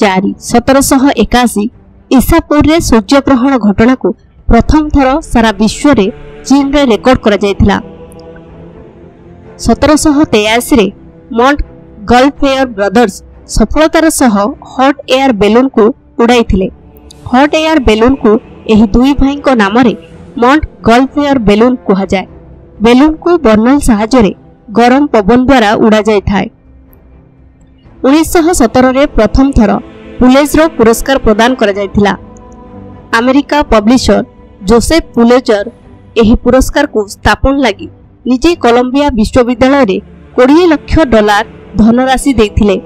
4 1781 ईसापुर रे सूर्यग्रहण घटना को प्रथम थर सारा विश्व रे चीन रे रेकॉर्ड करा जायथिला। 1783 रे मॉन्ट गॉल्फेयर ब्रदर्स सफलतार सह हॉट एयर बेलून को उड़ाइथिले। हॉट एयर बेलून को एही दुई भाई को नाम रे मॉन्ट गॉल्फेयर बेलून कहा जाए। बेलून को बर्नल सहायता रे गरम पवन द्वारा उड़ा जाय थाए। 1917 रे प्रथम थर पुलेजर पुरस्कार प्रदान करा जायथिला। अमेरिका पब्लिशर जोसेफ पुलेजर एही पुरस्कार को स्थापन लगी निजे कोलंबिया विश्वविद्यालय रे $20 लाख धनराशि देथिले।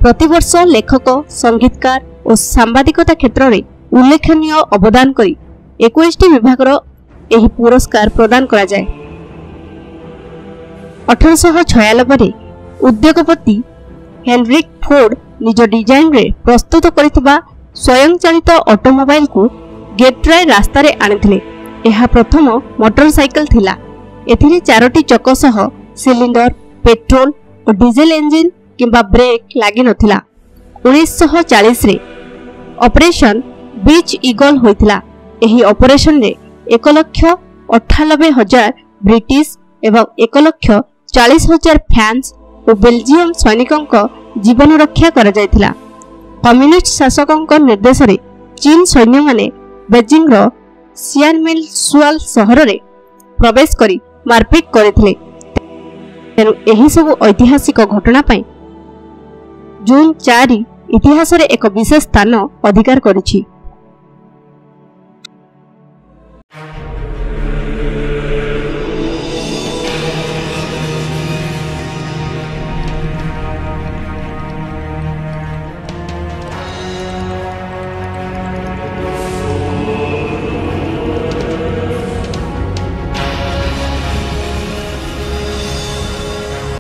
प्रतिवर्ष लेखक, संगीतकार और सांबादिकता क्षेत्र में उल्लेखनीय अवदान करी 21 विभागर एही पुरस्कार प्रदान करा जाए। 1896 रे उद्योगपति हेनरिक फोर्ड निज डिजाइन रे प्रस्तुत करितबा स्वयंचालित ऑटोमोबाइल को गेट्राय रास्ता रे आनिथिले। एहा प्रथम मोटरसाइकल थिला। एथिरे 4टी चक सह सिलिंडर, पेट्रोल और डीजल इंजिन किंबा ब्रेक लागि नथिला। 1940 रे ऑपरेशन बीच ईगल होइथिला। एही ऑपरेशन रे 1,98,000 ब्रिटिश एवं 1,40,000 फ्रांस और बेल्जियम सैनिकों जीवन रक्षा करा जायथिला। कम्युनिस्ट शासकों निर्देश रे चीन सैन्य माने बेजिंग रो सियानमिनसुआल शहर रे प्रवेश करी मारपीट करथिले। तेनु एही सब ऐतिहासिक घटना पई जून 4 इतिहास रे एक विशेष स्थान अधिकार करिछि।